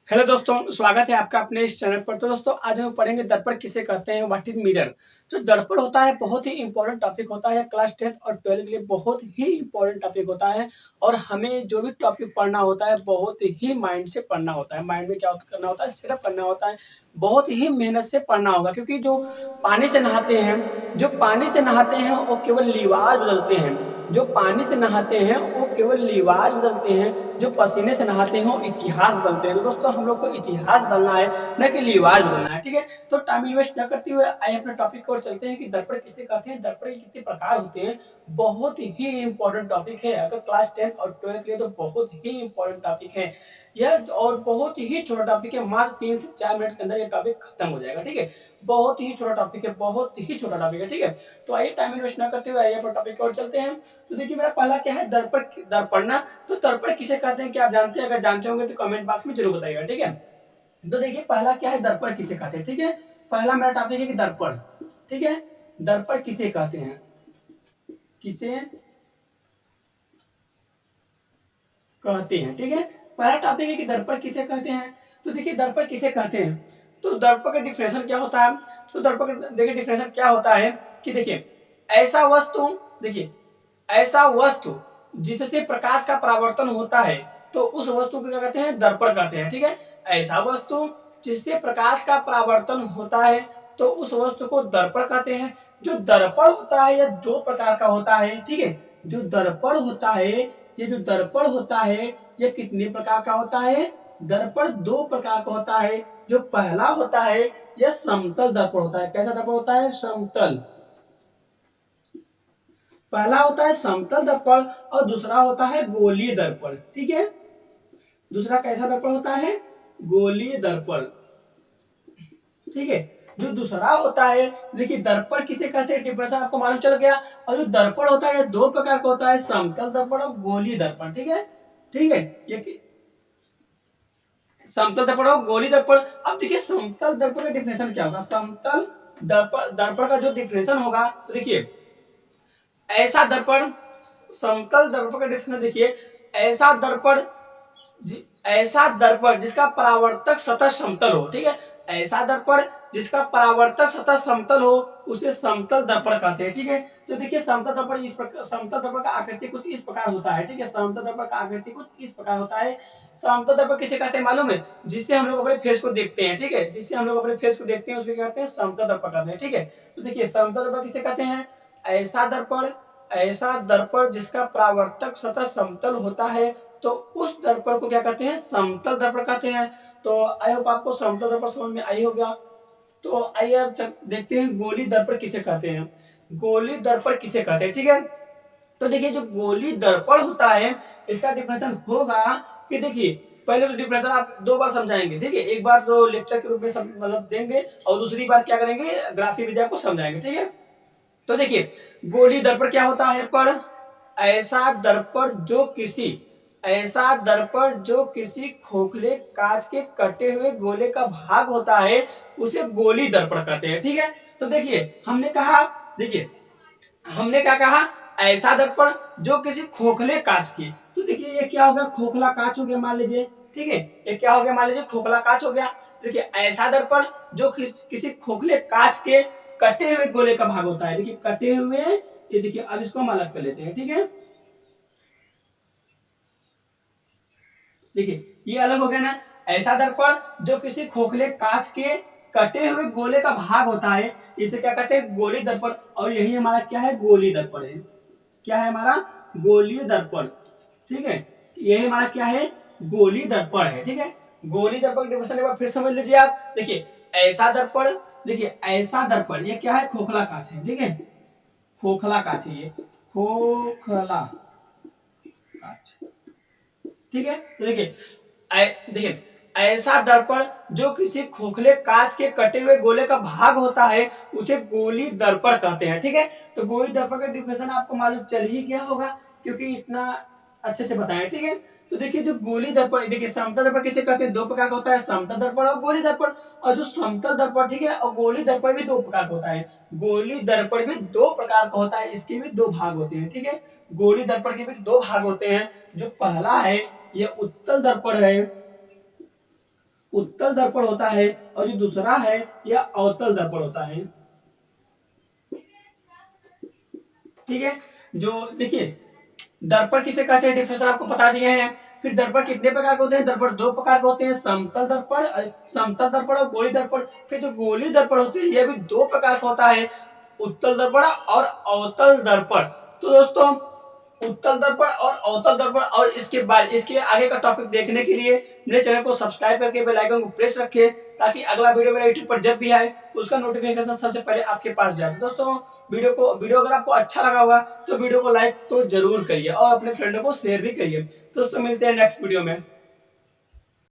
Hello दोस्तों, स्वागत है आपका अपने इस चैनल पर। तो दोस्तों, आज हम पढ़ेंगे दर्पण किसे कहते हैं, व्हाट इज मिरर। जो दर्पण होता है बहुत ही इंपॉर्टेंट टॉपिक होता है, क्लास 10 और 12 के लिए बहुत ही इंपॉर्टेंट टॉपिक होता है। और हमें जो भी टॉपिक पढ़ना होता है बहुत ही माइंड से पढ़ना होता है। माइंड में क्या करना होता है, सेटअप करना होता है। बहुत ही मेहनत से पढ़ना होगा, क्योंकि जो पानी से नहाते हैं वो केवल लिवाज बदलते हैं। जो पानी से नहाते हैं वो केवल लिवाज बदलते हैं। जो पसीने से नहाते हैं वो इतिहास बदलते हैं। तो दोस्तों, हम लोग को इतिहास बदलना है, न कि लिवाज बदलना है। ठीक है, तो टाइम वेस्ट न करते हुए आइए अपने टॉपिक की ओर चलते हैं कि दर्पण किसे कहते हैं, दर्पण के कितने प्रकार होते हैं। बहुत ही इंपॉर्टेंट टॉपिक है, अगर क्लास 10 और 12 के लिए तो बहुत ही इंपॉर्टेंट टॉपिक है यह। और बहुत ही छोटा टॉपिक है, मात्र 3 से 4 मिनट के अंदर ये टॉपिक खत्म हो जाएगा। ठीक है, बहुत ही छोटा टॉपिक है, बहुत ही छोटा टॉपिक है। ठीक है, तो आइए टाइम वेस्ट न करते हुए आइए अपने टॉपिक की ओर चलते हैं। तो देखिए, मेरा पहला क्या है, दर्पण। दर्पण तो दर्पण किसे कहते हैं, क्या आप जानते हैं? अगर जानते होंगे तो कमेंट बॉक्स में जरूर बताइएगा। ठीक है, तो देखिए पहला क्या है, दर्पण किसे कहते हैं। ठीक है, पहला मेरा टॉपिक है कि दर्पण। ठीक है, दर्पण किसे कहते हैं, किसे कहते हैं। ठीक है, पहला टॉपिक है कि दर्पण किसे कहते हैं। तो देखिए, दर्पण किसे कहते हैं, तो दर्पण का डिफिनेशन क्या होता है। तो दर्पण का देखिए डिफिनेशन क्या होता है कि देखिए, ऐसा वस्तु, देखिए ऐसा वस्तु जिससे प्रकाश का परावर्तन होता है, तो उस वस्तु को क्या कहते हैं, दर्पण कहते हैं। ठीक है, ऐसा वस्तु जिससे प्रकाश का परावर्तन होता है तो उस वस्तु को दर्पण कहते हैं। जो दर्पण होता है यह दो प्रकार का होता है। ठीक है, जो दर्पण होता है, ये जो दर्पण होता है ये कितने प्रकार का होता है, दर्पण दो प्रकार का होता है। जो पहला होता है यह समतल दर्पण होता है। कैसा दर्पण होता है, समतल। पहला होता है समतल दर्पण और दूसरा होता है गोलीय दर्पण। ठीक है, दूसरा कैसा दर्पण होता है, गोलीय दर्पण। ठीक है, जो दूसरा होता है, देखिए दर्पण किसे कहते हैं, डिफरेंस आपको मालूम चल गया। और जो दर्पण होता है दो प्रकार का होता है, समतल दर्पण और गोलीय दर्पण। ठीक है, ठीक है, ये समतल दर्पण और गोलीय दर्पण। अब देखिए समतल दर्पण का डिफिनेशन क्या होगा, समतल दर्पण दर्पण का जो डिफिनेशन होगा, तो देखिए ऐसा दर्पण, समतल दर्पण का डिफिनेशन देखिए, ऐसा दर्पण ऐसा दर्पण जिसका परावर्तक सतह समतल हो। ठीक है, ऐसा दर्पण जिसका परावर्तक सतह समतल हो उसे समतल दर्पण कहते हैं। ठीक है, तो देखिए समतल दर्पण इस प्रकार, समतल दर्पण का आकृति कुछ इस प्रकार होता है। ठीक है, समतल दर्पण का आकृति कुछ इस प्रकार होता है। समतल दर्पण किसे कहते हैं मालूम है, जिससे हम लोग अपने फेस को देखते हैं। ठीक है, जिससे हम लोग अपने फेस को देखते हैं उसको कहते हैं समतल दर्पण कहते हैं। ठीक है, तो देखिए समतल दर्पण किसे कहते हैं, ऐसा दर्पण, ऐसा दर्पण जिसका परावर्तक सतह समतल होता है तो उस दर्पण को क्या कहते हैं, समतल दर्पण कहते हैं। तो आई होप आपको समतल दर्पण समझ में आई हो गया। तो आइए अब देखते हैं गोली दर्पण किसे कहते हैं। गोली दर्पण किसे कहते हैं, ठीक है। तो देखिए जो गोली दर्पण होता है इसका डिफिनेशन होगा कि देखिए, पहले तो डिफिनेशन आप दो बार समझाएंगे। ठीक है, एक बार तो लेक्चर के रूप में मतलब देंगे और दूसरी बार क्या करेंगे, ग्राफी विद्या को समझाएंगे। ठीक है, तो देखिए गोली दर्पण क्या होता है, पर ऐसा दर्पण जो किसी, ऐसा दर्पण जो किसी खोखले कांच के कटे हुए गोले का भाग होता है उसे गोली दर्पण कहते हैं। ठीक है, तो देखिए हमने कहा, देखिए हमने क्या कहा, ऐसा दर्पण जो किसी खोखले कांच की, तो देखिए ये क्या हो गया, खोखला कांच हो गया मान लीजिए। ठीक है, ये क्या हो गया मान लीजिए, खोखला कांच हो गया। देखिए ऐसा दर्पण जो किसी खोखले कांच के कटे हुए गोले का भाग होता है। देखिए कटे हुए, ये देखिए अब इसको हम अलग कर लेते हैं। ठीक है, देखिए ये अलग हो गया ना। ऐसा दर्पण जो किसी खोखले कांच के कटे हुए गोले का भाग होता है इसे क्या कहते हैं, गोली दर्पण। और यही हमारा क्या है, गोली दर्पण है। क्या है हमारा, गोलीय दर्पण। ठीक है, यही हमारा क्या है, गोली दर्पण है। ठीक है, गोली दर्पण डिफिनेशन एक बार फिर समझ लीजिए आप। देखिए ऐसा दर्पण, देखिए ऐसा दर्पण ये क्या है, खोखला कांच है। ठीक है, खोखला कांच है, ये खोखला कांच। ठीक है, तो देखिए देखिए ऐसा दर्पण जो किसी खोखले कांच के कटे हुए गोले का भाग होता है उसे गोली दर्पण कहते हैं। ठीक है, तो गोली दर्पण का डिफिनेशन आपको मालूम चल ही गया होगा क्योंकि इतना अच्छे से बताया। ठीक है, तो देखिए जो गोली दर्पण, देखिए समतल दर्पण किसे कहते हैं, दो प्रकार का होता है, समतल दर्पण और गोली दर्पण। और जो समतल दर्पण, ठीक है, और गोली दर्पण भी दो प्रकार का होता है। गोली दर्पण भी दो प्रकार का होता है, इसके भी दो भाग होते हैं। ठीक है, गोली दर्पण के भी दो भाग होते हैं। जो पहला है ये उत्तल दर्पण है, उत्तल दर्पण होता है और जो दूसरा है यह अवतल दर्पण होता है। ठीक है, जो देखिए दर्पण किसे कहते हैं डिफिनेशन आपको बता दिए हैं। फिर दर्पण कितने प्रकार के होते हैं, दर्पण दो प्रकार के होते हैं, समतल दर्पण और गोली दर्पण। फिर जो गोली दर्पण होते हैं यह भी दो प्रकार का होता है, उत्तल दर्पण और अवतल दर्पण। तो दोस्तों उत्तल दर्पण और अवतल दर्पण और इसके बाद इसके आगे का टॉपिक देखने के लिए मेरे चैनल को सब्सक्राइब करके बेल आइकन को प्रेस रखिए, ताकि अगला वीडियो मेरे यूट्यूब पर जब भी आए उसका नोटिफिकेशन सबसे पहले आपके पास जाए। दोस्तों वीडियो अगर आपको अच्छा लगा होगा तो वीडियो को लाइक तो जरूर करिए और अपने फ्रेंडों को शेयर भी करिए। दोस्तों मिलते हैं नेक्स्ट वीडियो में।